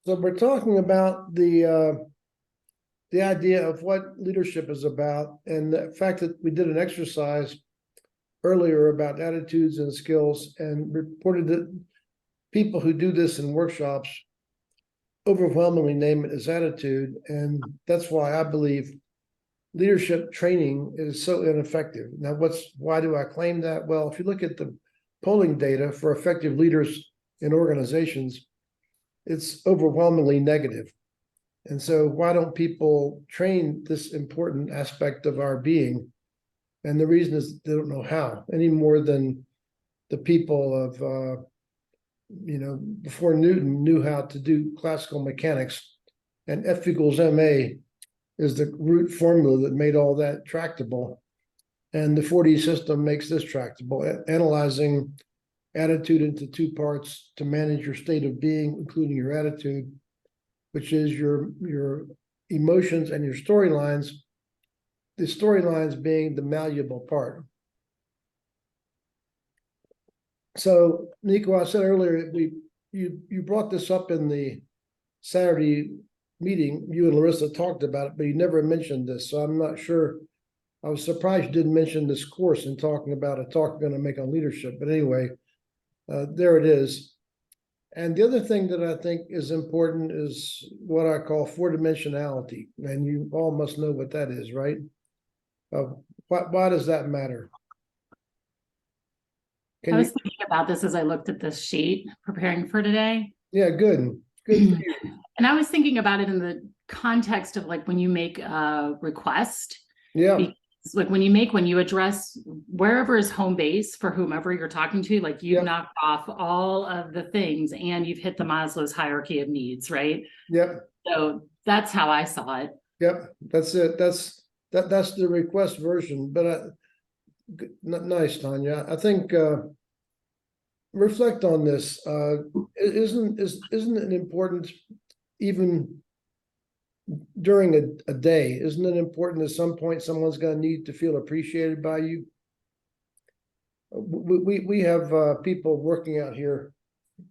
So we're talking about the idea of what leadership is about, and the fact that we did an exercise earlier about attitudes and skills, and reported that people who do this in workshops overwhelmingly name it as attitude, and that's why I believe leadership training is so ineffective. Now, why do I claim that? Well, if you look at the polling data for effective leaders in organizations, it's overwhelmingly negative. And so why don't people train this important aspect of our being? And the reason is they don't know how, any more than the people of, before Newton knew how to do classical mechanics. And F equals ma is the root formula that made all that tractable. And the 4D system makes this tractable, analyzing attitude into two parts to manage your state of being, including your attitude, which is your emotions and your storylines, the storylines being the malleable part. So, Nico, I said earlier, you brought this up in the Saturday meeting. You and Larissa talked about it, but you never mentioned this. So I'm not sure. I was surprised you didn't mention this course in talking about a talk you're going to make on leadership. But anyway, there it is. And the other thing that I think is important is what I call four-dimensionality. And you all must know what that is, right? Why does that matter? I was thinking about this as I looked at this sheet preparing for today. Yeah, good for you. And I was thinking about it in the context of like when you make a request. Yeah. Because like when you address wherever is home base for whomever you're talking to, like you've knocked off all of the things and you've hit the Maslow's hierarchy of needs, right? Yep. So that's how I saw it. Yep, that's it. That's the request version. But nice, Tanya. I think reflect on this. Isn't it important, even during a day? Isn't it important at some point someone's going to need to feel appreciated by you? We have people working out here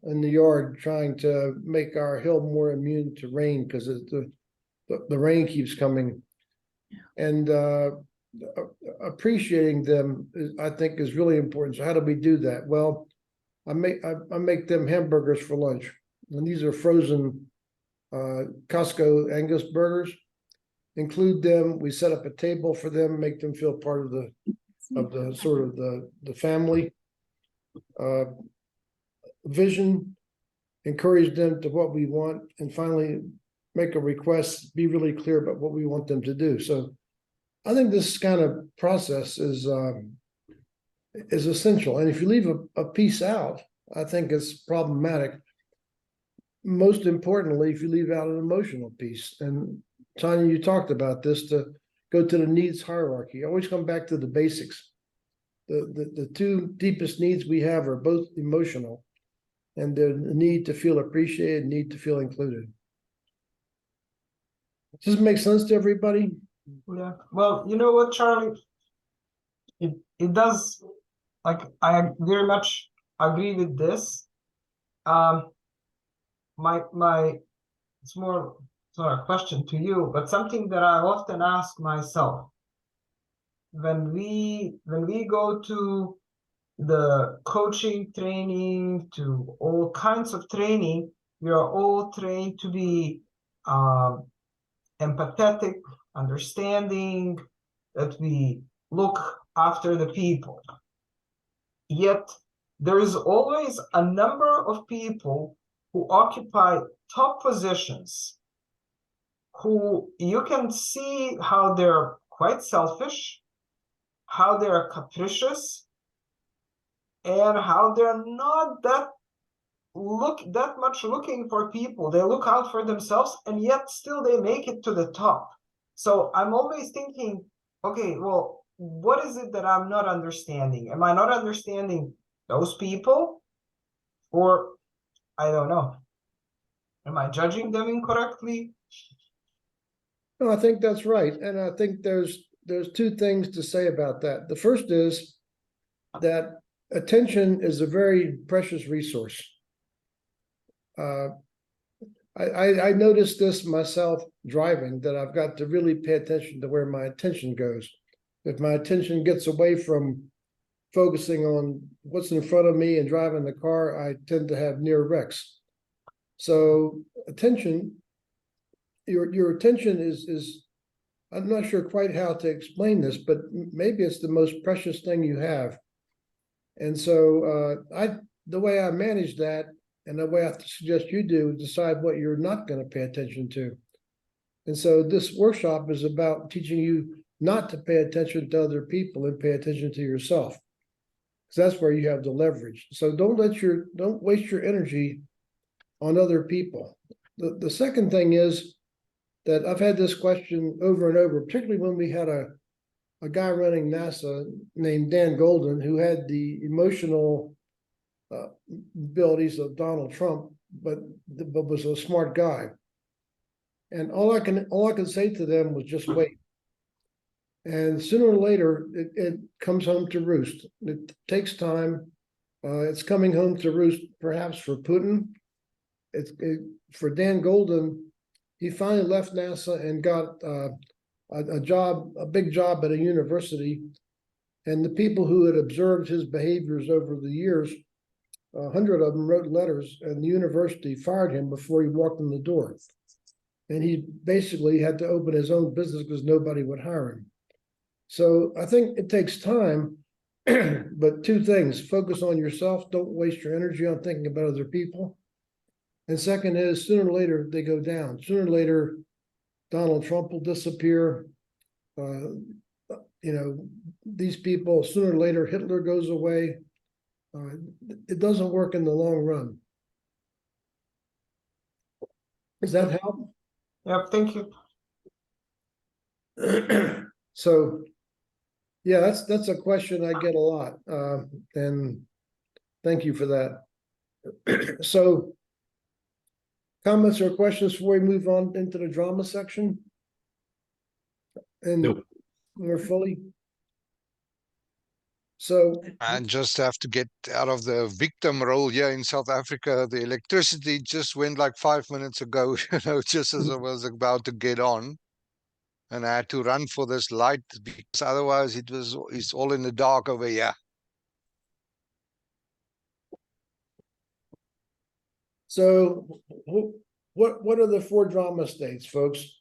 in the yard trying to make our hill more immune to rain because the rain keeps coming, and appreciating them I think is really important. So how do we do that? Well, I make them hamburgers for lunch, and these are frozen Costco Angus burgers. Include them. We set up a table for them, make them feel part of the sort of the family vision. Encourage them to what we want, and finally make a request. Be really clear about what we want them to do. So I think this kind of process is essential. And if you leave a piece out, I think it's problematic. Most importantly, if you leave out an emotional piece. And Tanya, you talked about this, to go to the needs hierarchy. Always come back to the basics. The two deepest needs we have are both emotional, and the need to feel appreciated, need to feel included. Does this make sense to everybody? Yeah. Well, you know what, Charlie? It does. Like, I very much agree with this. It's more a question to you, but something that I often ask myself when we go to the coaching training, to all kinds of training, we are all trained to be empathetic, understanding, that we look after the people. Yet there is always a number of people who occupy top positions, who you can see how they're quite selfish, how they're capricious, and how they're not that much looking for people. They look out for themselves, and yet still they make it to the top. So I'm always thinking, okay, well, what is it that I'm not understanding? Am I not understanding those people? Or, I don't know, am I judging them incorrectly? No, I think that's right. And I think there's two things to say about that. The first is that attention is a very precious resource. I noticed this myself driving, that I've got to really pay attention to where my attention goes. If my attention gets away from focusing on what's in front of me and driving the car, I tend to have near wrecks. So attention, your attention is I'm not sure quite how to explain this, but maybe it's the most precious thing you have. And so the way I manage that, and the way I suggest you do, is decide what you're not going to pay attention to. And so this workshop is about teaching you not to pay attention to other people and pay attention to yourself, because that's where you have the leverage. So don't waste your energy on other people. The second thing is that I've had this question over and over, particularly when we had a guy running NASA named Dan Golden, who had the emotional abilities of Donald Trump, but was a smart guy. And all I can say to them was just wait. And sooner or later, it comes home to roost. It takes time. It's coming home to roost, perhaps for Putin. For Dan Golden, he finally left NASA and got a big job at a university. And the people who had observed his behaviors over the years, 100 of them wrote letters, and the university fired him before he walked in the door. And he basically had to open his own business because nobody would hire him. So I think it takes time, but two things: focus on yourself. Don't waste your energy on thinking about other people. And second is, sooner or later, they go down. Sooner or later, Donald Trump will disappear. These people, sooner or later, Hitler goes away. It doesn't work in the long run. Does that help? Yep, thank you. So, yeah, that's a question I get a lot, and thank you for that. So, comments or questions before we move on into the drama section? And Nope. more fully? So, And just have to get out of the victim role here in South Africa. The electricity just went like 5 minutes ago, just as I was about to get on. And I had to run for this light because otherwise it's all in the dark over here. so what are the 4 drama states, folks?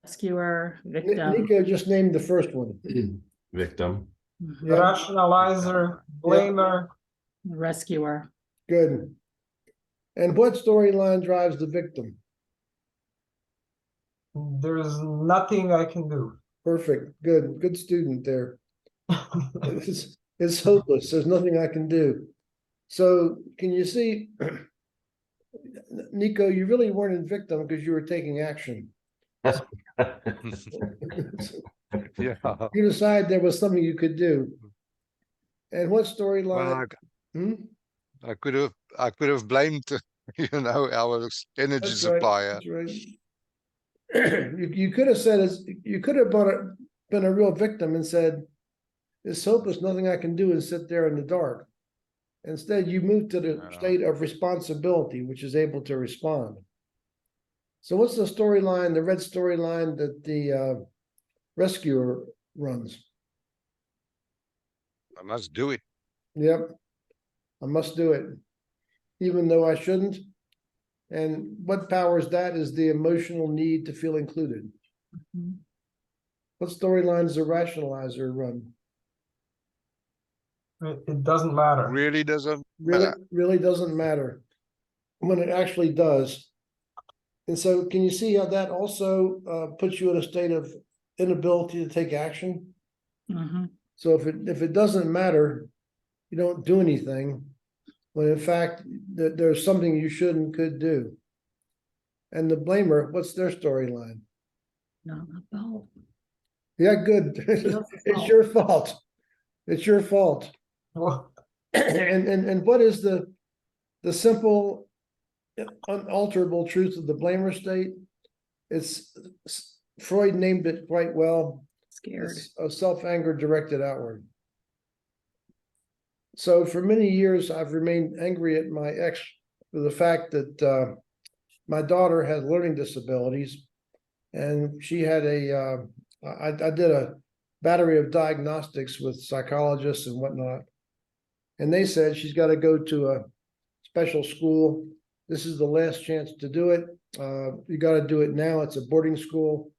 Rescuer, victim. Nico just named the first one. Victim. Mhm. Yeah. Rationalizer, blamer. Rescuer. Good. And what storyline drives the victim? There's nothing I can do. Perfect. Good student there. It's hopeless. There's nothing I can do. So can you see, Nico, you really weren't a victim because you were taking action. Yeah. You decided there was something you could do. And what storyline? Well, I could have blamed, our energy That's supplier. Right, that's right. You could have said, you could have been a real victim and said, it's hopeless, nothing I can do, and sit there in the dark. Instead, you moved to the state of responsibility, which is able to respond. So what's the storyline, the red storyline that the rescuer runs? I must do it. Yep, I must do it, even though I shouldn't. And what powers that is the emotional need to feel included. Mhm. What storyline does a rationalizer run? It doesn't matter. Really doesn't Really, matter. really doesn't matter when it actually does. And so can you see how that also puts you in a state of inability to take action? Mhm. So if it doesn't matter, you don't do anything, when in fact there's something you should and could do. And the blamer, what's their storyline? Not my fault. Yeah, good. Your It's fault. your fault. It's your fault. Well, And what is the simple, unalterable truth of the blamer state? It's Freud named it quite well. Scared. It's a self-anger directed outward. So for many years, I've remained angry at my ex for the fact that my daughter has learning disabilities, and she had I did a battery of diagnostics with psychologists and whatnot. And they said she's got to go to a special school. This is the last chance to do it. You got to do it now. It's a boarding school.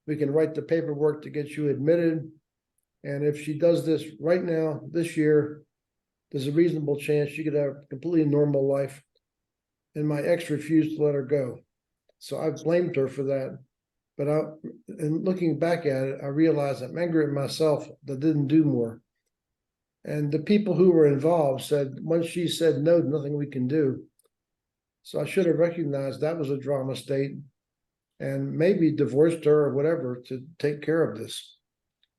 We can write the paperwork to get you admitted. And if she does this right now, this year, there's a reasonable chance she could have a completely normal life. And my ex refused to let her go. So I blamed her for that. But and looking back at it, I realized I'm angry at myself that didn't do more. And the people who were involved said, once she said no, nothing we can do. So I should have recognized that was a drama state and maybe divorced her or whatever to take care of this.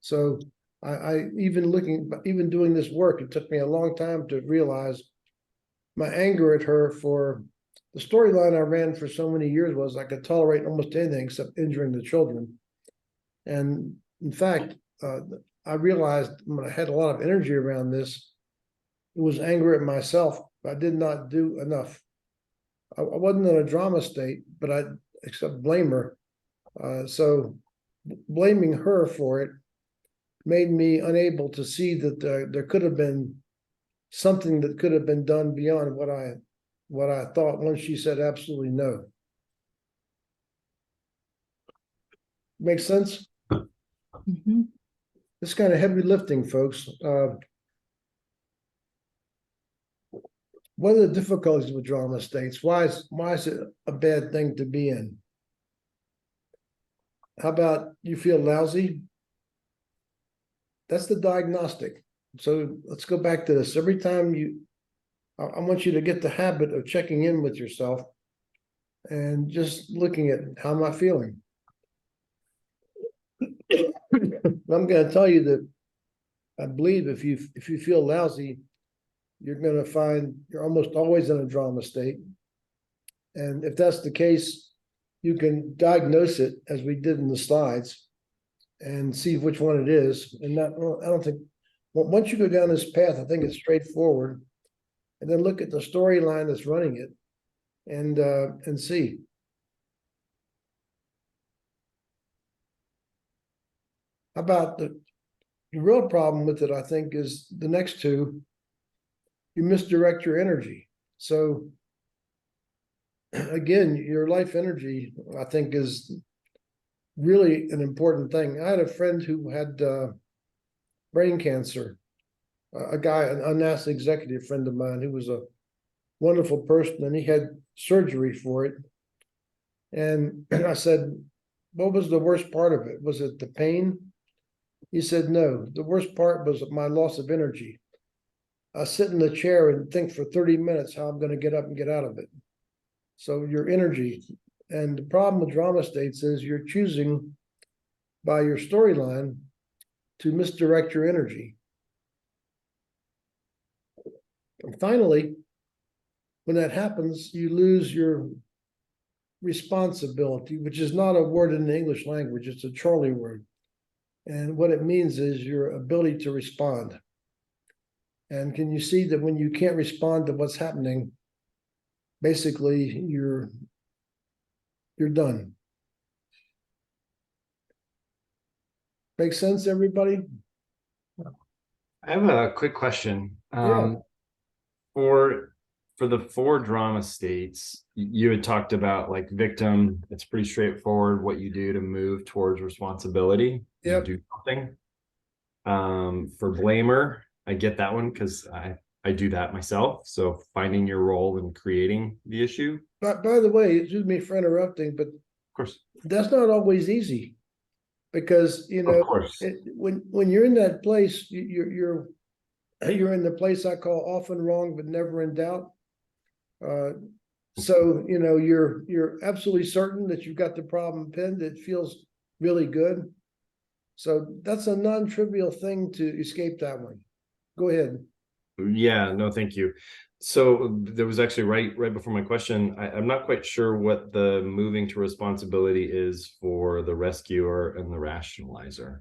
So I even doing this work, it took me a long time to realize my anger at her for the storyline I ran for so many years was I could tolerate almost anything except injuring the children. And in fact, I realized when I had a lot of energy around this, it was anger at myself. I did not do enough. I wasn't in a drama state, but I except blame her. So blaming her for it made me unable to see that there could have been something that could have been done beyond what I thought once she said absolutely no. Make sense? Mhm. It's kind of heavy lifting, folks. What are the difficulties with drama states? Why is it a bad thing to be in? How about you feel lousy? That's the diagnostic. So let's go back to this. Every time I want you to get the habit of checking in with yourself and just looking at how am I feeling. I'm going to tell you that I believe if you feel lousy, you're going to find you're almost always in a drama state. And if that's the case, you can diagnose it as we did in the slides and see which one it is. And I don't think, once you go down this path, I think it's straightforward. And then look at the storyline that's running it and see. How about the real problem with it, I think, is the next two. You misdirect your energy. So again, your life energy, I think, is really an important thing. I had a friend who had brain cancer, a NASA executive friend of mine who was a wonderful person, and he had surgery for it. And I said, what was the worst part of it? Was it the pain? He said, no, the worst part was my loss of energy. I sit in the chair and think for 30 minutes how I'm going to get up and get out of it. So your energy. And the problem with drama states is you're choosing by your storyline to misdirect your energy. And finally, when that happens, you lose your responsibility, which is not a word in the English language, it's a Charlie word. And what it means is your ability to respond. And can you see that when you can't respond to what's happening, basically you're done. Make sense, everybody? I have a quick question. Yeah. For the 4 drama states, you had talked about like victim, it's pretty straightforward what you do to move towards responsibility. Yep. You do something. For blamer, I get that one because I do that myself. So finding your role in creating the issue. But by the way, excuse me for interrupting, but Of course. that's not always easy because Of course. when you're in that place, you're in the place I call often wrong but never in doubt. So you're absolutely certain that you've got the problem pinned. It feels really good. So that's a non-trivial thing to escape that one. Go ahead. Yeah, no, thank you. So there was actually right before my question, I'm not quite sure what the moving to responsibility is for the rescuer and the rationalizer.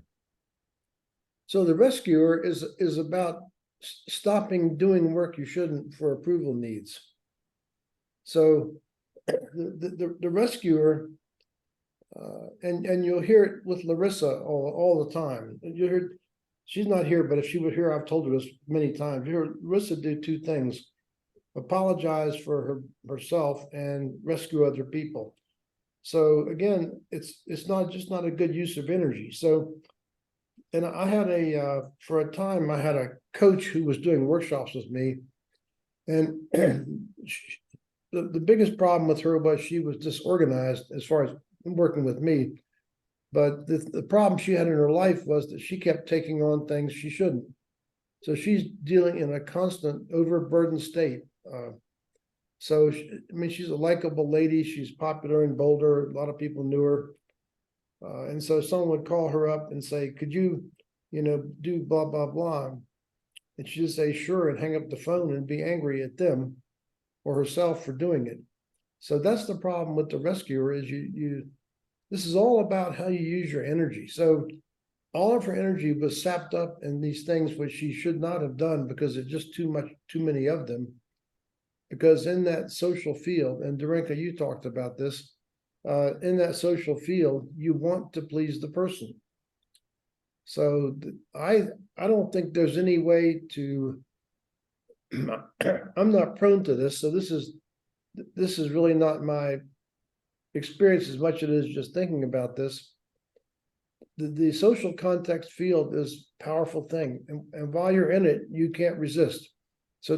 So the rescuer is about stopping doing work you shouldn't for approval needs. So the rescuer, and you'll hear it with Larissa all the time. You hear, she's not here, but if she were here, I've told her this many times. You hear Larissa do two things: apologize for herself and rescue other people. So again, it's not a good use of energy. So, and I had for a time I had a coach who was doing workshops with me, and the biggest problem with her was she was disorganized as far as working with me. But the problem she had in her life was that she kept taking on things she shouldn't. So she's dealing in a constant overburdened state. So, I mean, she's a likable lady. She's popular in Boulder. A lot of people knew her. And so someone would call her up and say, could you, do blah, blah, blah. And she'd say, sure, and hang up the phone and be angry at them or herself for doing it. So that's the problem with the rescuer is this is all about how you use your energy. So all of her energy was sapped up in these things which she should not have done because it's just too many of them. Because in that social field, and Darinka, you talked about this, in that social field, you want to please the person. So I don't think there's any way to, I'm not prone to this, so this is really not my experience as much as it is just thinking about this. The social context field is a powerful thing, and while you're in it, you can't resist. So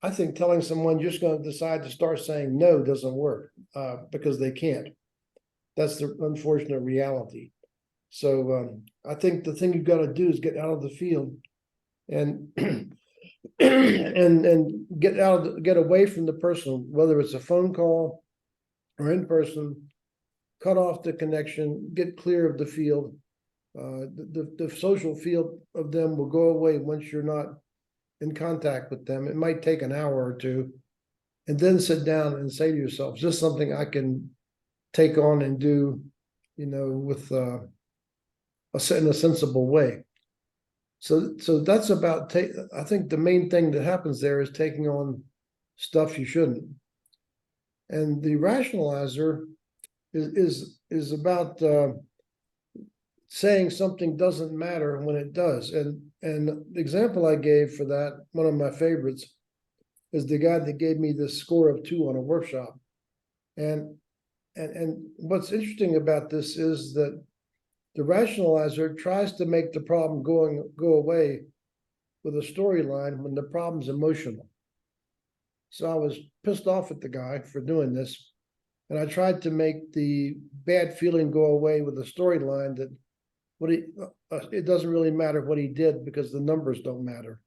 I think telling someone you're just going to decide to start saying no doesn't work because they can't. That's the unfortunate reality. So I think the thing you've got to do is get out of the field and and get away from the person, whether it's a phone call or in person. Cut off the connection, get clear of the field. The social field of them will go away once you're not in contact with them. It might take an hour or two, and then sit down and say to yourself, is this something I can take on and do, with in a sensible way? So that's about I think the main thing that happens there is taking on stuff you shouldn't. And the rationalizer is about saying something doesn't matter when it does. And the example I gave for that, one of my favorites, is the guy that gave me this score of 2 on a workshop. And what's interesting about this is that the rationalizer tries to make the problem go away with a storyline when the problem's emotional. So I was pissed off at the guy for doing this. And I tried to make the bad feeling go away with a storyline that it doesn't really matter what he did because the numbers don't matter.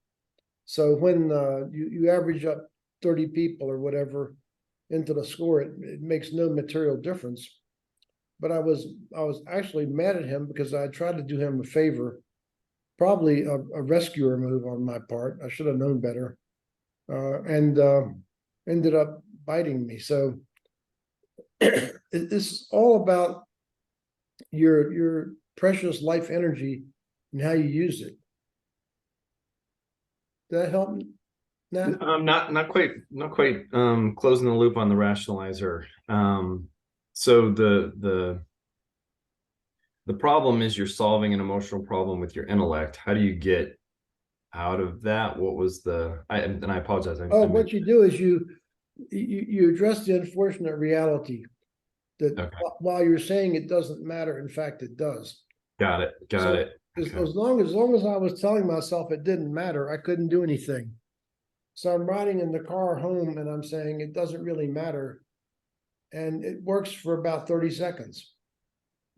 So when you average up 30 people or whatever into the score, it makes no material difference. But I was actually mad at him because I tried to do him a favor, probably a rescuer move on my part. I should have known better, and ended up biting me. So it's all about your precious life energy and how you use it. Did that help? Nat? Not quite closing the loop on the rationalizer. So the problem is you're solving an emotional problem with your intellect. How do you get out of that? What was and I apologize. What you do is you address the unfortunate reality that while you're saying it doesn't matter, in fact, it does. Got it. As long as I was telling myself it didn't matter, I couldn't do anything. So I'm riding in the car home and I'm saying it doesn't really matter. And it works for about 30 seconds.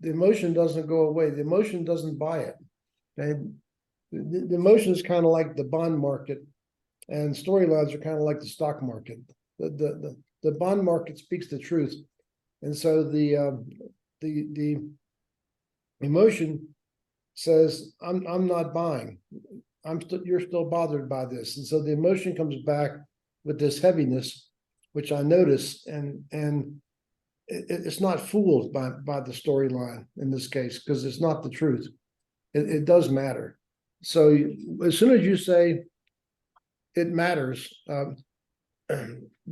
The emotion doesn't go away. The emotion doesn't buy it. Okay? The emotion is kind of like the bond market, and storylines are kind of like the stock market. The bond market speaks the truth. And so the emotion says, I'm not buying. You're still bothered by this. And so the emotion comes back with this heaviness, which I notice, and it's not fooled by the storyline in this case, because it's not the truth. It does matter. So as soon as you say it matters,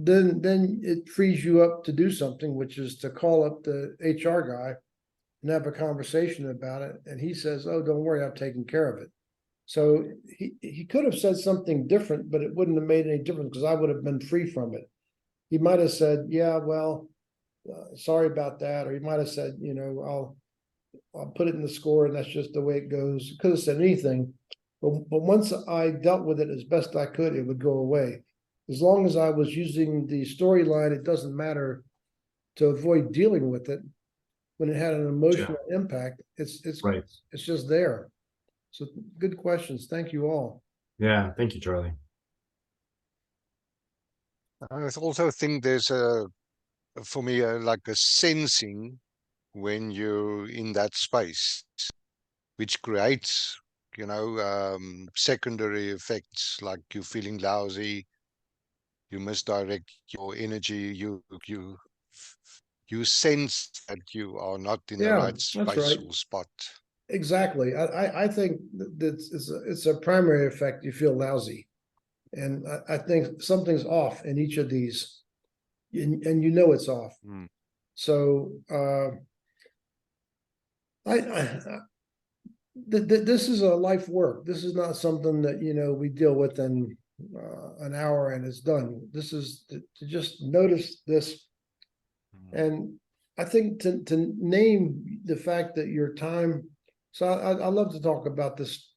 then it frees you up to do something, which is to call up the HR guy and have a conversation about it. And he says, "Oh, don't worry, I've taken care of it." So he could have said something different, but it wouldn't have made any difference because I would have been free from it. He might have said, "Yeah, well, sorry about that," or he might have said, I'll put it in the score and that's just the way it goes. Could have said anything, but once I dealt with it as best I could, it would go away. As long as I was using the storyline, it doesn't matter, to avoid dealing with it when it had an emotional impact. It's Right. It's just there. So good questions. Thank you all. Yeah, thank you, Charlie. I also think there's for me, like a sensing when you're in that space, which creates, secondary effects, like you feeling lousy, you misdirect your energy, you sense that you are not in the Yeah, right that's space right. or spot. Exactly. I think that it's a primary effect. You feel lousy. And I think something's off in each of these, and it's off. Mm. So this is a life work. This is not something that we deal with in an hour and it's done. This is to just notice this, and I think to name the fact that your time. So I love to talk about this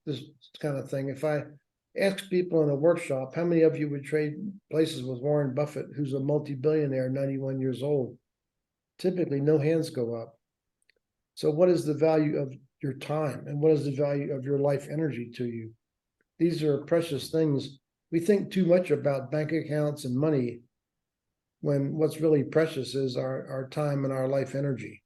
kind of thing. If I ask people in a workshop, how many of you would trade places with Warren Buffett, who's a multi-billionaire, 91 years old? Typically, no hands go up. So what is the value of your time, and what is the value of your life energy to you? These are precious things. We think too much about bank accounts and money when what's really precious is our time and our life energy.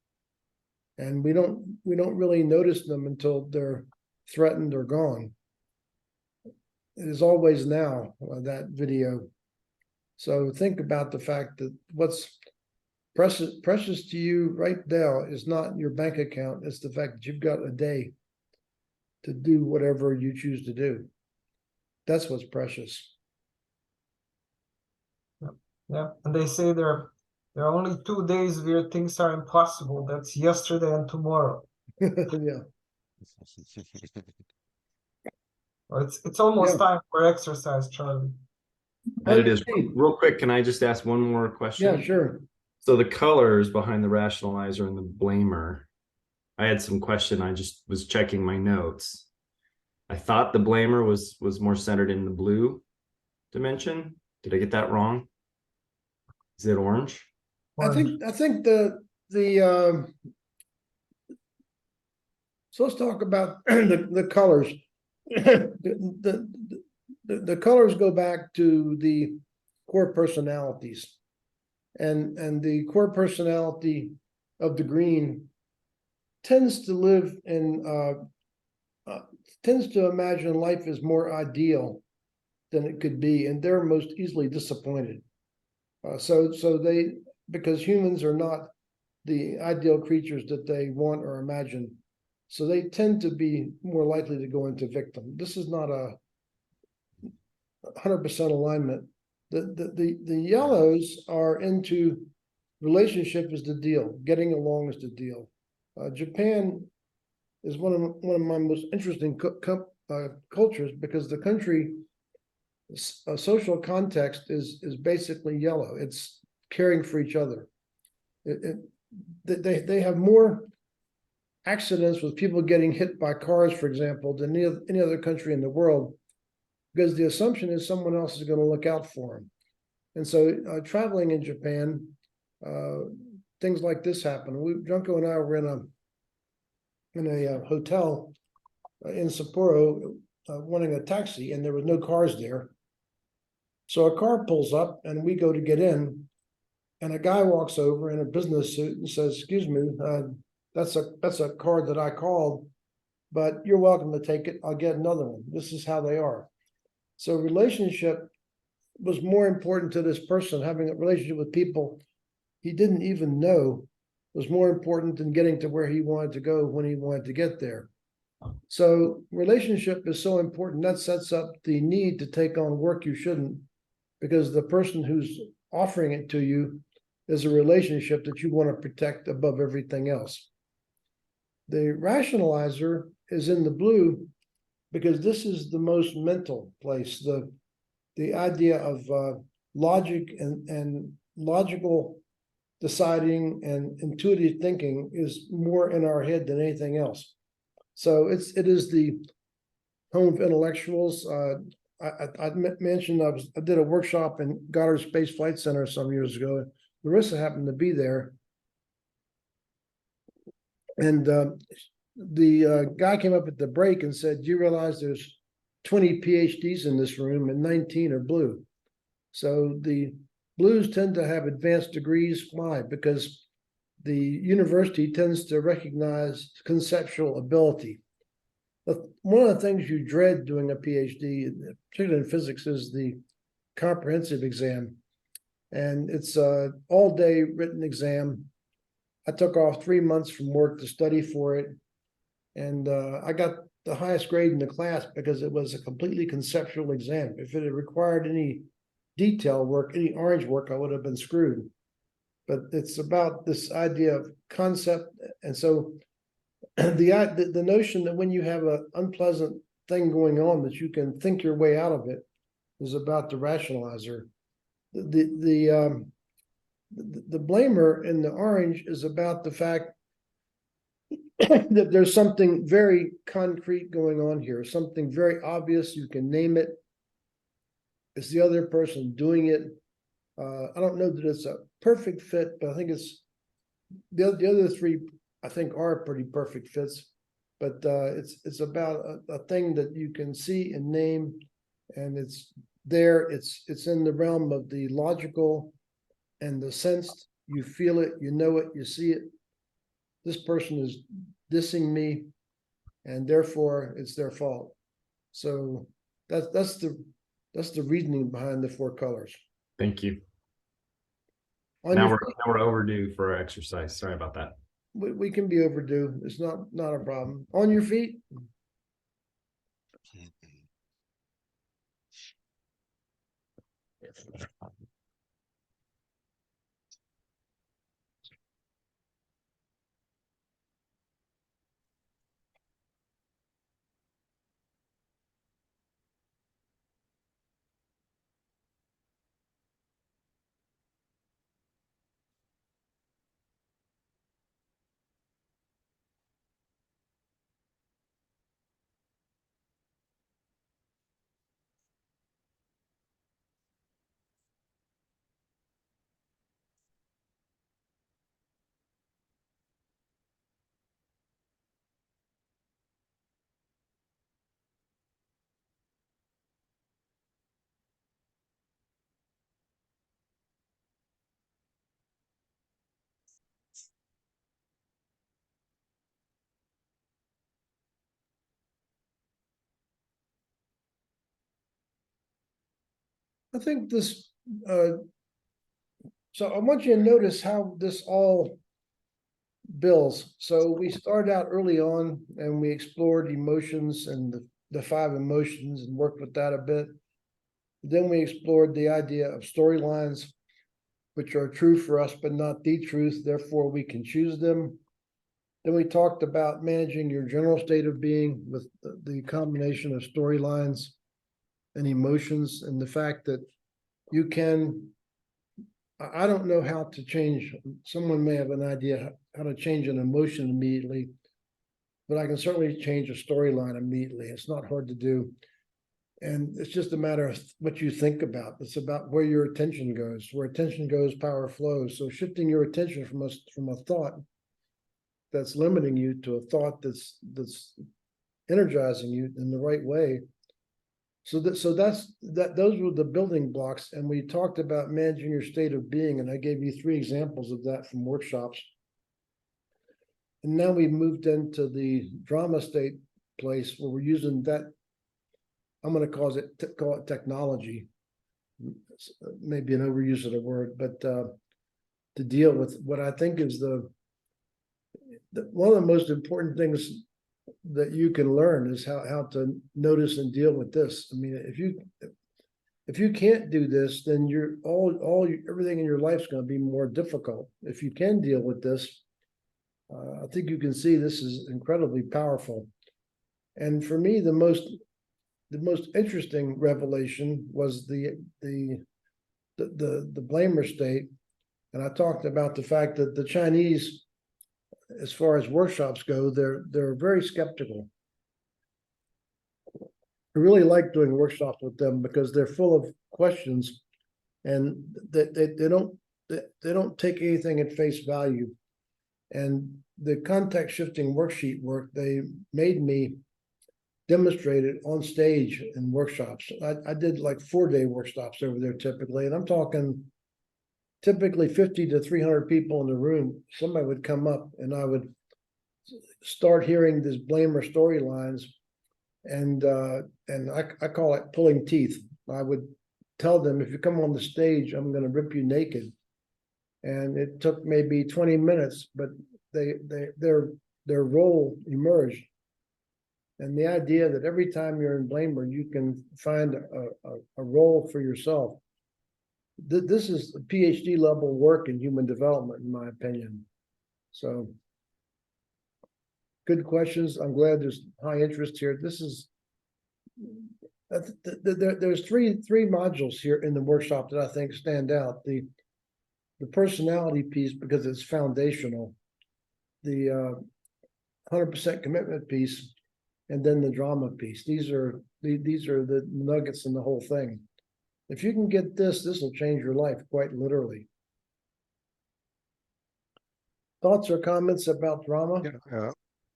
And we don't really notice them until they're threatened or gone. It is always now, that video. So think about the fact that what's precious to you right now is not your bank account. It's the fact that you've got a day to do whatever you choose to do. That's what's precious. Yeah, and they say there are only 2 days where things are impossible. That's yesterday and tomorrow. Yeah. Or it's almost Yeah. time for exercise, Charlie. And it is Indeed. real quick. Can I just ask one more question? Yeah, sure. So the colors behind the rationalizer and the blamer, I had some question. I just was checking my notes. I thought the blamer was more centered in the blue dimension. Did I get that wrong? Is it orange? I think the so let's talk about the colors. The colors go back to the core personalities, and the core personality of the green tends to live in tends to imagine life is more ideal than it could be, and they're most easily disappointed. So they, because humans are not the ideal creatures that they want or imagine, so they tend to be more likely to go into victim. This is not a 100% alignment. The yellows are into relationship is the deal, getting along is the deal. Japan is one of my most interesting cultures, because the country social context is basically yellow. It's caring for each other. They have more accidents with people getting hit by cars, for example, than any other country in the world, because the assumption is someone else is going to look out for them. And so traveling in Japan, things like this happen. Junko and I were in a hotel in Sapporo wanting a taxi, and there was no cars there. So a car pulls up and we go to get in, and a guy walks over in a business suit and says, "Excuse me, that's a car that I called, but you're welcome to take it. I'll get another one." This is how they are. So relationship was more important to this person. Having a relationship with people he didn't even know was more important than getting to where he wanted to go when he wanted to get there. So relationship is so important. That sets up the need to take on work you shouldn't, because the person who's offering it to you is a relationship that you want to protect above everything else. The rationalizer is in the blue because this is the most mental place. The idea of logic and logical deciding and intuitive thinking is more in our head than anything else. So it is the home of intellectuals. I mentioned I did a workshop in Goddard Space Flight Center some years ago. Larissa happened to be there, and the guy came up at the break and said, "Do you realize there's 20 PhDs in this room and 19 are blue?" So the blues tend to have advanced degrees. Why? Because the university tends to recognize conceptual ability. But one of the things you dread doing a PhD, particularly in physics, is the comprehensive exam. And it's an all-day written exam. I took off 3 months from work to study for it. And I got the highest grade in the class because it was a completely conceptual exam. If it had required any detail work, any orange work, I would have been screwed. But it's about this idea of concept. And so the notion that when you have an unpleasant thing going on, that you can think your way out of it is about the rationalizer. The blamer in the orange is about the fact that there's something very concrete going on here, something very obvious. You can name it. It's the other person doing it. I don't know that it's a perfect fit, but I think it's the other three, I think, are pretty perfect fits. But it's about a thing that you can see and name, and it's there. It's in the realm of the logical and the sensed. You feel it, you know it, you see it. This person is dissing me, and therefore it's their fault. So that's the reasoning behind the 4 colors. Thank you. On Now your we're overdue for our exercise. Sorry about that. we can be overdue. It's not a problem. On your feet. I think this, so I want you to notice how this all builds. So we started out early on and we explored emotions and the 5 emotions and worked with that a bit. Then we explored the idea of storylines, which are true for us, but not the truth. Therefore, we can choose them. Then we talked about managing your general state of being with the combination of storylines and emotions, and the fact that you can, I don't know how to change, someone may have an idea how to change an emotion immediately, but I can certainly change a storyline immediately. It's not hard to do. And it's just a matter of what you think about. It's about where your attention goes. Where attention goes, power flows. So shifting your attention from a thought that's limiting you to a thought that's energizing you in the right way. So those were the building blocks. And we talked about managing your state of being, and I gave you 3 examples of that from workshops. And now we've moved into the drama state place where we're using that. I'm going to call it technology. Maybe an overuse of the word, but to deal with what I think is one of the most important things that you can learn is how to notice and deal with this. I mean, if you can't do this, then everything in your life's going to be more difficult. If you can deal with this, I think you can see this is incredibly powerful. And for me, the most interesting revelation was the blamer state. And I talked about the fact that the Chinese, as far as workshops go, they're very skeptical. I really like doing workshops with them because they're full of questions, and they don't take anything at face value. And the context shifting worksheet work, they made me demonstrate it on stage in workshops. I did like 4-day workshops over there typically, and I'm talking typically 50 to 300 people in the room. Somebody would come up and I would start hearing these blamer storylines, and I call it pulling teeth. I would tell them, if you come on the stage, I'm going to rip you naked. And it took maybe 20 minutes, but their role emerged. And the idea that every time you're in blamer, you can find a role for yourself. This is a PhD level work in human development, in my opinion. So, good questions. I'm glad there's high interest here. This is there's three modules here in the workshop that I think stand out. The personality piece, because it's foundational. The 100% commitment piece, and then the drama piece. These are the nuggets in the whole thing. If you can get this will change your life, quite literally. Thoughts or comments about drama?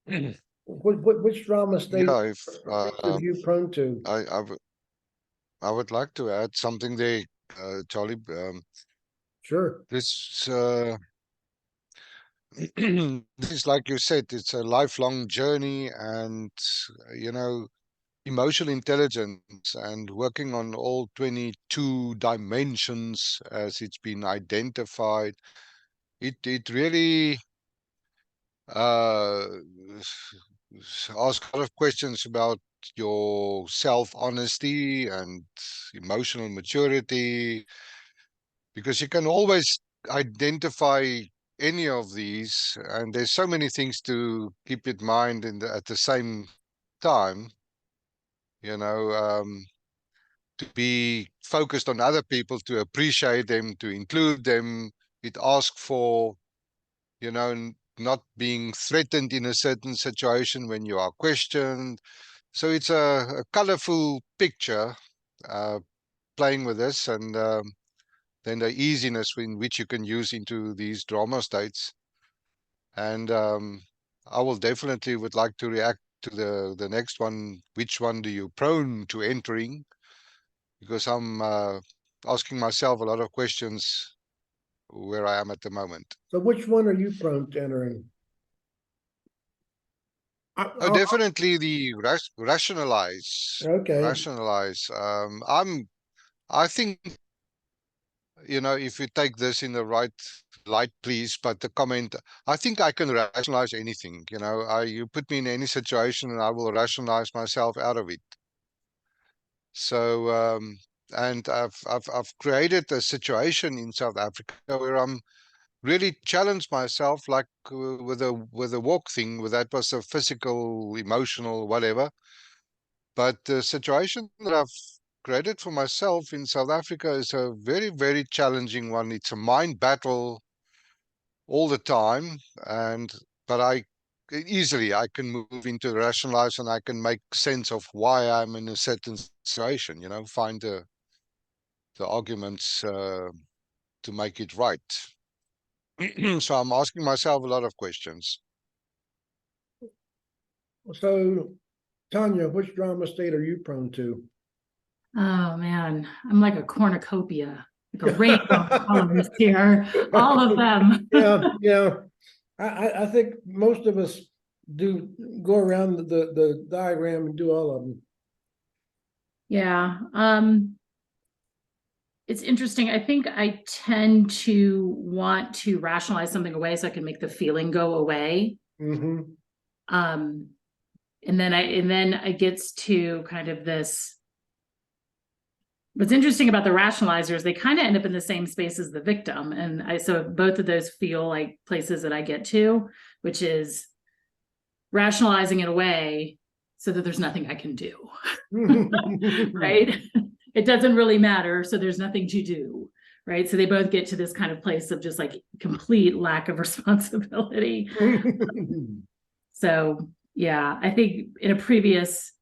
Yeah. Which drama state Yeah, if are you prone to? I would like to add something there, Charlie. Sure. This this is, like you said, it's a lifelong journey, and emotional intelligence and working on all 22 dimensions as it's been identified. It really ask a lot of questions about your self-honesty and emotional maturity, because you can always identify any of these, and there's so many things to keep in mind at the same time, to be focused on other people, to appreciate them, to include them. It asks for, not being threatened in a certain situation when you are questioned. So it's a colorful picture, playing with this, and then the easiness in which you can use into these drama states. And I will definitely would like to react to the next one. Which one do you prone to entering? Because I'm asking myself a lot of questions where I am at the moment. So which one are you prone to entering? Oh, definitely the rationalize. Okay. Rationalize. I think, if you take this in the right light, please, but the comment, I think I can rationalize anything. You put me in any situation and I will rationalize myself out of it. So, and I've created a situation in South Africa where I'm really challenged myself, like with a walk thing, where that was a physical, emotional, whatever. But the situation that I've created for myself in South Africa is a very, very challenging one. It's a mind battle all the time, but I can move into rationalize, and I can make sense of why I'm in a certain situation. Find the arguments to make it right. So I'm asking myself a lot of questions. So, Tanya, which drama state are you prone to? Oh man, I'm like a cornucopia, like a rainbow of colors here, all of them. Yeah. I think most of us do go around the diagram and do all of them. Yeah. It's interesting. I think I tend to want to rationalize something away so I can make the feeling go away. Mm-hmm. And then it gets to kind of this what's interesting about the rationalizers, they kind of end up in the same space as the victim. And so both of those feel like places that I get to, which is rationalizing it away so that there's nothing I can do, right? It doesn't really matter. So there's nothing to do, right? So they both get to this kind of place of just like complete lack of responsibility. So yeah, I think in a previous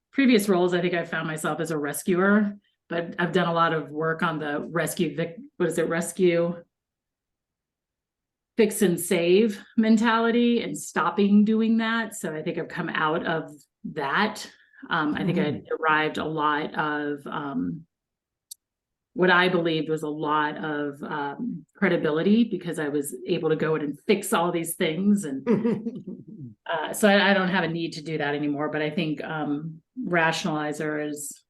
roles, I think I found myself as a rescuer, but I've done a lot of work on the rescue, fix and save mentality and stopping doing that. So I think I've come out of that. I think I derived a lot of what I believed was a lot of credibility because I was able to go in and fix all these things. And so I don't have a need to do that anymore, but I think rationalizer is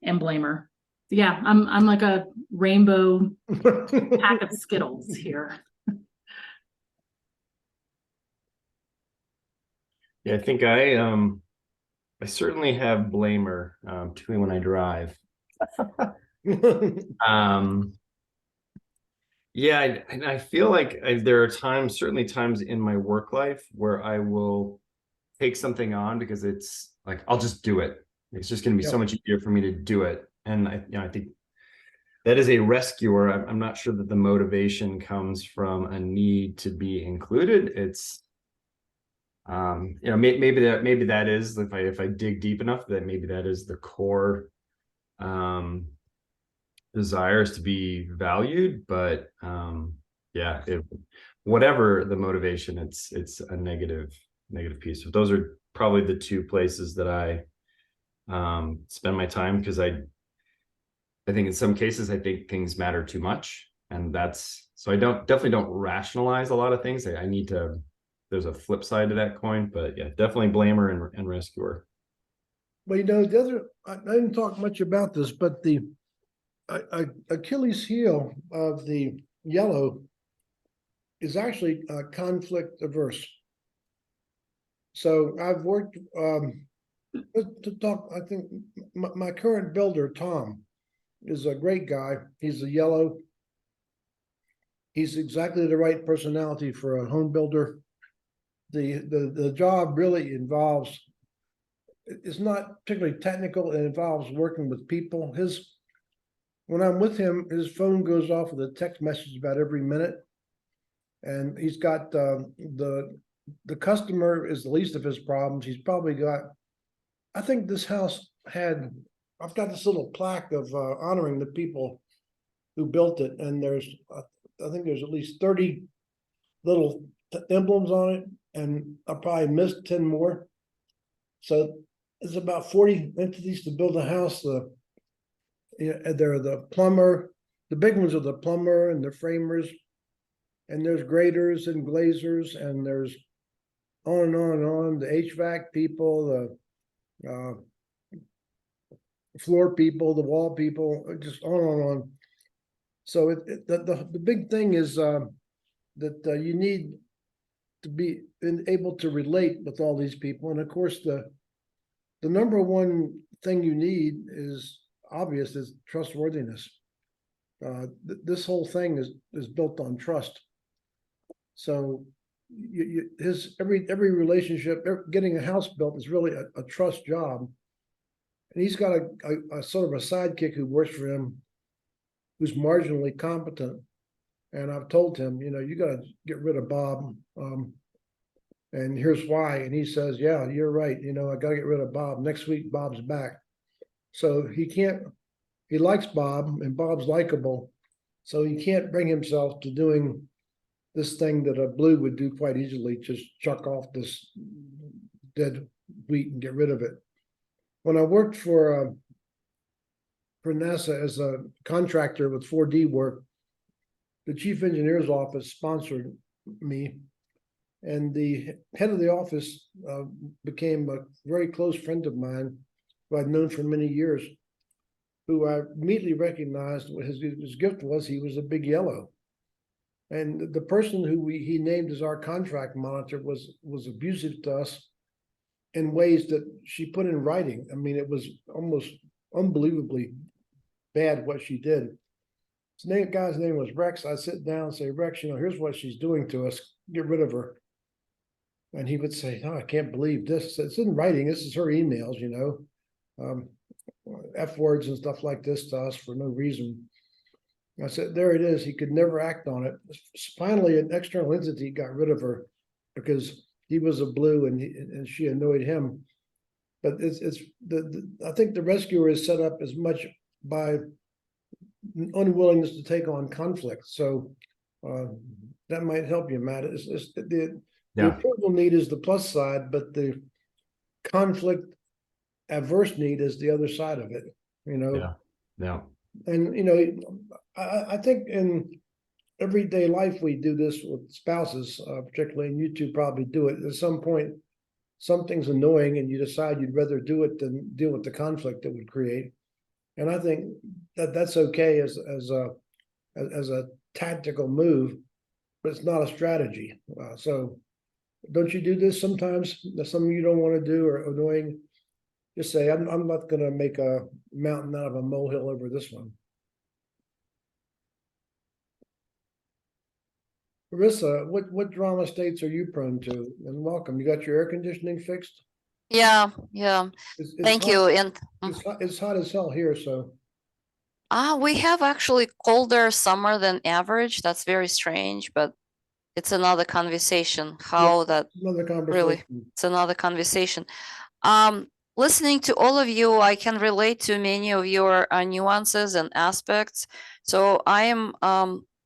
and blamer. Yeah, I'm like a rainbow pack of Skittles here. Yeah, I think I certainly have blamer, particularly when I drive. Yeah, and I feel like there are times, certainly times in my work life where I will take something on because it's like, I'll just do it. It's just going to be so much easier for me to do it. And I think that is a rescuer. I'm not sure that the motivation comes from a need to be included. It's, maybe that is, if I dig deep enough, that maybe that is the core desires to be valued, but yeah, whatever the motivation, it's a negative piece. So those are probably the two places that I spend my time, because I think in some cases I think things matter too much, and so I definitely don't rationalize a lot of things. I need to. There's a flip side to that coin, but yeah, definitely blamer and rescuer. Well, the other, I didn't talk much about this, but the Achilles heel of the yellow is actually conflict averse. So I've worked to talk. I think my current builder, Tom, is a great guy. He's a yellow. He's exactly the right personality for a home builder. The job really involves, it's not particularly technical. It involves working with people. When I'm with him, his phone goes off with a text message about every minute. And he's got the customer is the least of his problems. He's probably got, I think this house I've got this little plaque of honoring the people who built it. And I think there's at least 30 little emblems on it. And I probably missed 10 more. So it's about 40 entities to build a house. They're the plumber, the big ones are the plumber and the framers, and there's graders and glazers, and there's on and on and on, the HVAC people, the floor people, the wall people, just on and on. So the big thing is that you need to be able to relate with all these people. And of course, the number one thing you need is obvious, is trustworthiness. This whole thing is built on trust. So every relationship, getting a house built is really a trust job. And he's got a sort of a sidekick who works for him, who's marginally competent. And I've told him, you got to get rid of Bob. And here's why. And he says, yeah, you're right. I got to get rid of Bob. Next week, Bob's back. So he likes Bob, and Bob's likable. So he can't bring himself to doing this thing that a blue would do quite easily, just chuck off this dead wheat and get rid of it. When I worked for NASA as a contractor with 4D work, the chief engineer's office sponsored me, and the head of the office became a very close friend of mine who I'd known for many years, who I immediately recognized what his gift was. He was a big yellow. And the person who he named as our contract monitor was abusive to us in ways that she put in writing. I mean, it was almost unbelievably bad what she did. Guy's name was Rex. I sit down and say, Rex, here's what she's doing to us. Get rid of her. And he would say, no, I can't believe this. It's in writing. This is her emails, F words and stuff like this to us for no reason. I said, there it is. He could never act on it. Finally, an external entity got rid of her because he was a blue and she annoyed him. But I think the rescuer is set up as much by unwillingness to take on conflict. So that might help you, Matt. The approval need is the plus side, but the conflict averse need is the other side of it, Yeah. And I think in everyday life we do this with spouses, particularly, and you two probably do it. At some point, something's annoying, and you decide you'd rather do it than deal with the conflict it would create. And I think that's okay as a tactical move, but it's not a strategy. So don't you do this sometimes? There's something you don't want to do or annoying. Just say, I'm not going to make a mountain out of a molehill over this one. Marissa, what drama states are you prone to? And welcome. You got your air conditioning fixed? Yeah. It's Thank hot- you. And It's hot as hell here, so. we have actually colder summer than average. That's very strange, but it's another conversation. How that Another conversation. really, it's another conversation. Listening to all of you, I can relate to many of your nuances and aspects. So I am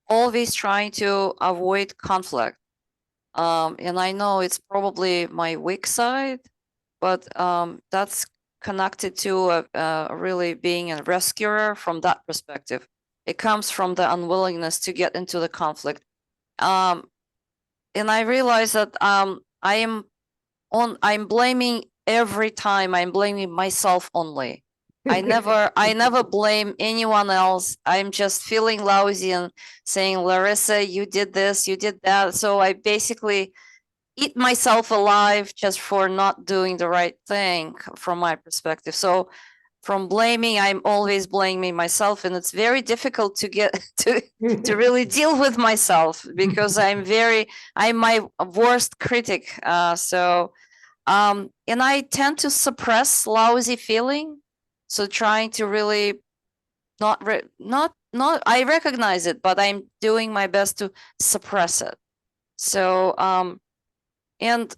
always trying to avoid conflict. And I know it's probably my weak side, but that's connected to really being a rescuer from that perspective. It comes from the unwillingness to get into the conflict. And I realize that I'm blaming every time. I'm blaming myself only. I never blame anyone else. I'm just feeling lousy and saying, Larissa, you did this, you did that. So I basically eat myself alive just for not doing the right thing from my perspective. So from blaming, I'm always blaming myself, and it's very difficult to get to really deal with myself because I'm my worst critic. And I tend to suppress lousy feeling. So trying to really I recognize it, but I'm doing my best to suppress it. So, and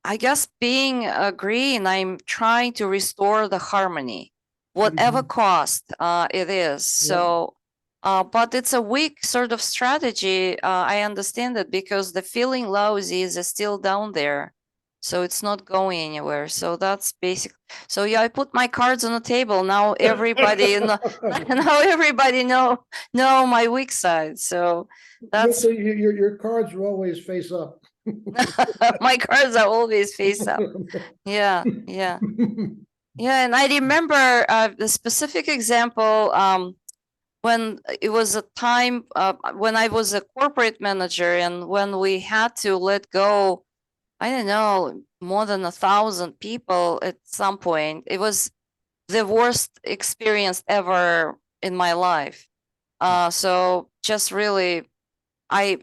I guess being green, I'm trying to restore the harmony, whatever cost it is. So, but it's a weak sort of strategy. I understand it because the feeling lousy is still down there. So it's not going anywhere. So that's basic. So yeah, I put my cards on the table. Now everybody know my weak side. So that's So your cards will always face up. my cards are always face up. Yeah. And I remember the specific example when it was a time when I was a corporate manager and when we had to let go, I don't know, more than 1,000 people at some point. It was the worst experience ever in my life. So just really, I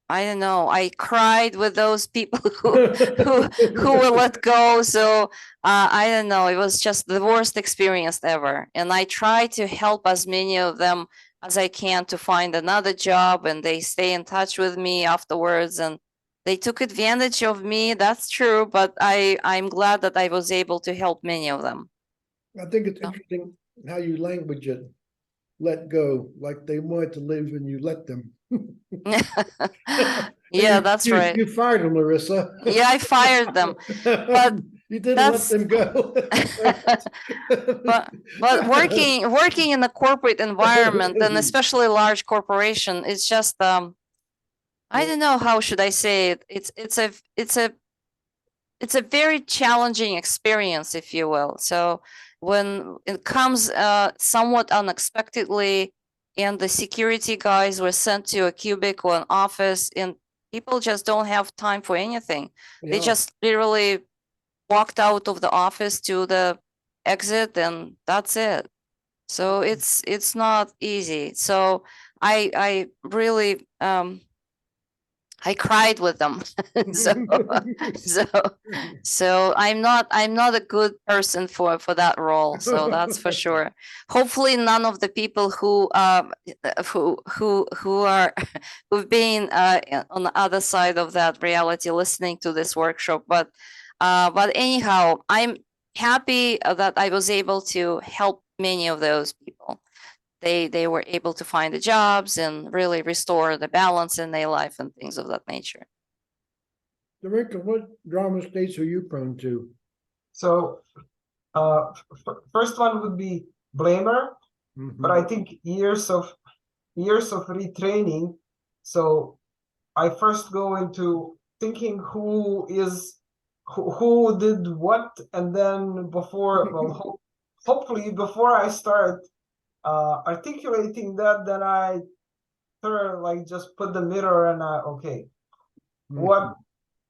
don't know. I cried with those people who were let go. So I don't know. It was just the worst experience ever. And I try to help as many of them as I can to find another job, and they stay in touch with me afterwards. And they took advantage of me. That's true. But I'm glad that I was able to help many of them. I think it's interesting how you language it. Let go, like they wanted to live and you let them. Yeah, that's right. You fired them, Larissa. Yeah, I fired them. But you didn't let them go. but working in a corporate environment, and especially large corporation, it's just I don't know, how should I say it? It's a very challenging experience, if you will. So when it comes somewhat unexpectedly, and the security guys were sent to a cubicle, an office, and people just don't have time for anything. They just literally walked out of the office to the exit, and that's it. So it's not easy. So I really I cried with them. so so so I'm not a good person for that role. So that's for sure. Hopefully none of the people who are who've been on the other side of that reality listening to this workshop. But anyhow, I'm happy that I was able to help many of those people. They were able to find the jobs and really restore the balance in their life and things of that nature. Dorinka, what drama states are you prone to? So, first one would be Blamer, but I think years of retraining. So I first go into thinking who did what, and then hopefully before I start articulating that, then I just put the mirror and okay, what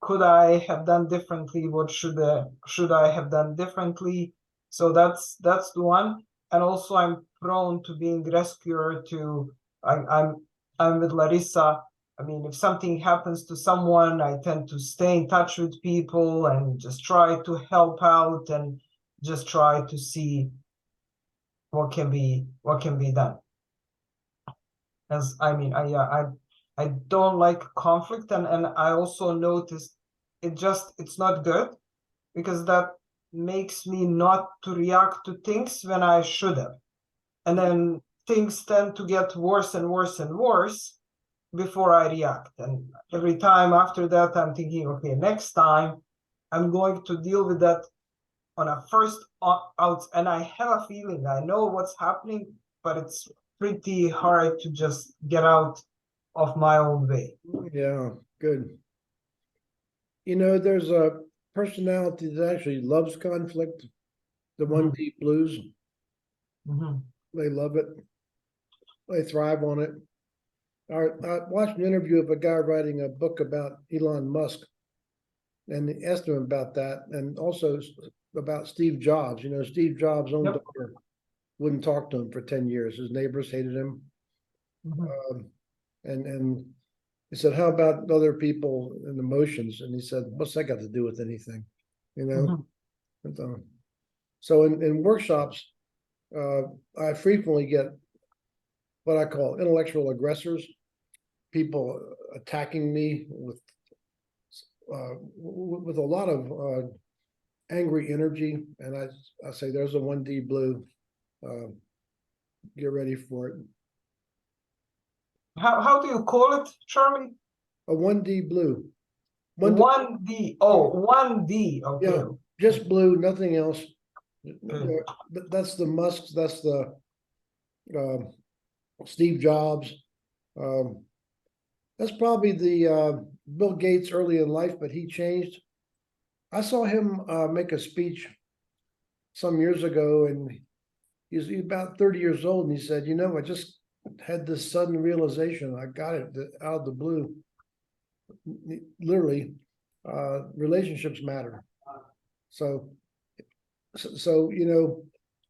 could I have done differently? What should I have done differently? So that's the one. And also I'm prone to being rescuer to I'm with Larissa. I mean, if something happens to someone, I tend to stay in touch with people and just try to help out and just try to see what can be done. As I mean, I don't like conflict, and I also noticed it's not good, because that makes me not to react to things when I should have, and then things tend to get worse and worse and worse before I react. And every time after that, I'm thinking, okay, next time I'm going to deal with that on a first out, and I have a feeling I know what's happening, but it's pretty hard to just get out of my own way. Yeah, good. You know, there's a personality that actually loves conflict. The 1D blues, they love it. They thrive on it. I watched an interview of a guy writing a book about Elon Musk, and he asked him about that, and also about Steve Jobs. You know, Steve Jobs' own daughter wouldn't talk to him for 10 years. His neighbors hated him. And he said, how about other people and emotions? And he said, what's that got to do with anything? You know? So in workshops, I frequently get what I call intellectual aggressors, people attacking me with a lot of angry energy. And I say, there's a 1D blue. Get ready for it. How do you call it, Charlie? A 1D blue. 1D. Oh, 1D. Okay. Yeah, just blue, nothing else. That's the Musks. That's the Steve Jobs. That's probably the Bill Gates early in life, but he changed. I saw him make a speech some years ago, and he's about 30 years old, and he said, you know, I just had this sudden realization. I got it out of the blue. Literally, relationships matter. So you know,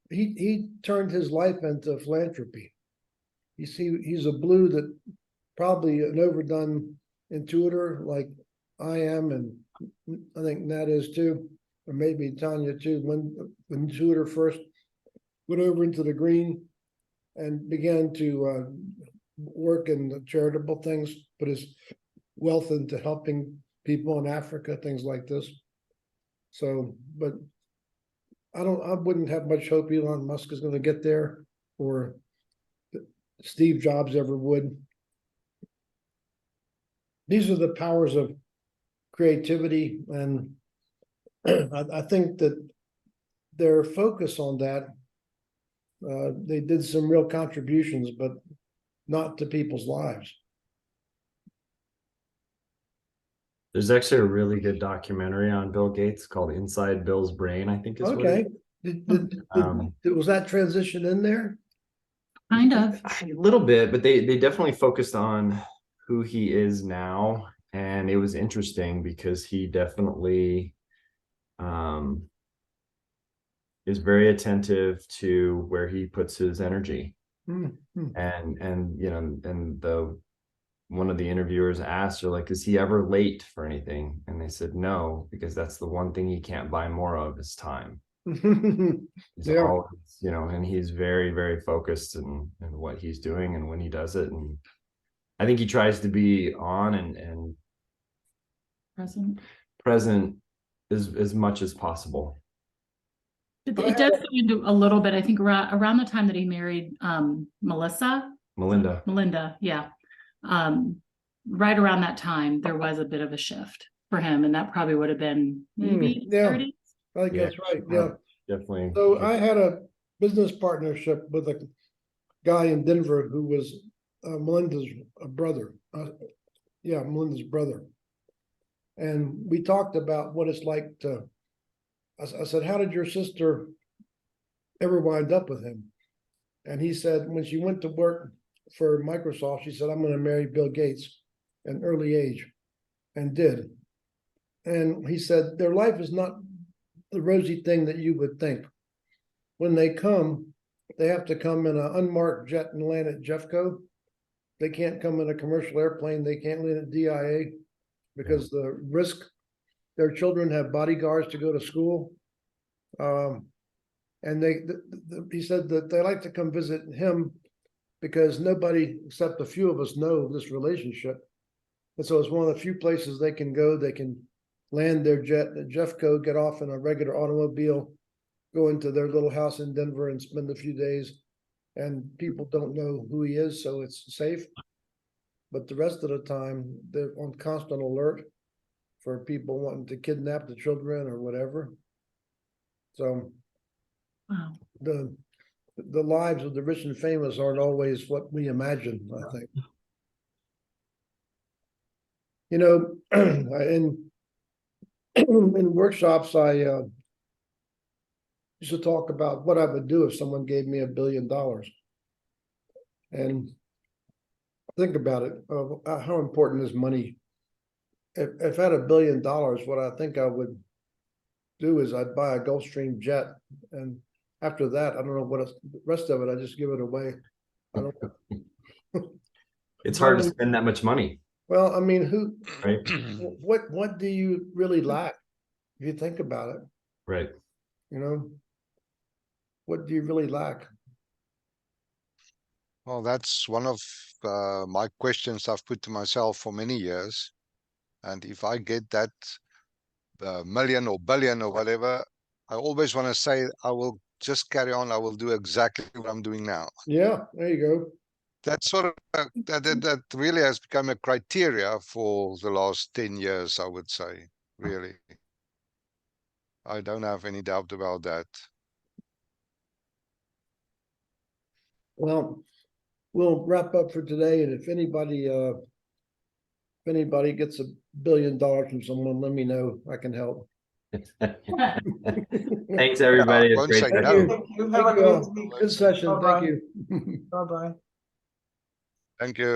he turned his life into philanthropy. He's a blue that probably an overdone intuitor like I am, and I think Nat is too, or maybe Tanya too. When intuitor first went over into the green and began to work in the charitable things, put his wealth into helping people in Africa, things like this. So, but I wouldn't have much hope Elon Musk is going to get there, or Steve Jobs ever would. These are the powers of creativity, and I think that their focus on that, they did some real contributions, but not to people's lives. There's actually a really good documentary on Bill Gates called Inside Bill's Brain, I think is Okay. what Was that transition in there? Kind of. a little bit, but they definitely focused on who he is now. And it was interesting because he definitely is very attentive to where he puts his energy. Hmm, hmm. And you know, and one of the interviewers asked her, like, is he ever late for anything? And they said no, because that's the one thing he can't buy more of is time. He's Yeah. always, you know, and he's very, very focused in what he's doing and when he does it. And I think he tries to be on and Present. present as much as possible. It does go into a little bit, I think around the time that he married Melinda, yeah. Right around that time, there was a bit of a shift for him, and that probably would have been maybe yeah. 30s. I think that's right, yeah. Definitely. So I had a business partnership with a guy in Denver who was Melinda's brother. Yeah, Melinda's brother. And we talked about what it's like to, I said, how did your sister ever wind up with him? And he said, when she went to work for Microsoft, she said, I'm going to marry Bill Gates at an early age, and did. And he said, their life is not the rosy thing that you would think. When they come, they have to come in an unmarked jet and land at Jeffco. They can't come in a commercial airplane. They can't land at DIA because the risk, their children have bodyguards to go to school. And he said that they like to come visit him because nobody except a few of us know this relationship. And so it's one of the few places they can go. They can land their jet at Jeffco, get off in a regular automobile, go into their little house in Denver and spend a few days. And people don't know who he is, so it's safe. But the rest of the time, they're on constant alert for people wanting to kidnap the children or whatever. So Wow. the lives of the rich and famous aren't always what we imagine, I think. You know, in workshops, I used to talk about what I would do if someone gave me $1 billion. And think about it, how important is money? If I had $1 billion, what I think I would do is I'd buy a Gulfstream jet, and after that, I don't know what the rest of it, I just give it away. I don't. It's hard to spend that much money. Well, I mean, right? What do you really lack if you think about it? Right. You know, what do you really lack? Well, that's one of my questions I've put to myself for many years. And if I get that million or billion or whatever, I always want to say, I will just carry on. I will do exactly what I'm doing now. Yeah, there you go. That sort of, that really has become a criteria for the last 10 years, I would say, really. I don't have any doubt about that. Well, we'll wrap up for today, and if anybody gets $1 billion from someone, let me know. I can help. Thanks, everybody. Yeah, I It's won't great say to no. Thank you. Have Thank a you great all. week. Good session. Bye-bye. Thank you. Bye-bye. Thank you.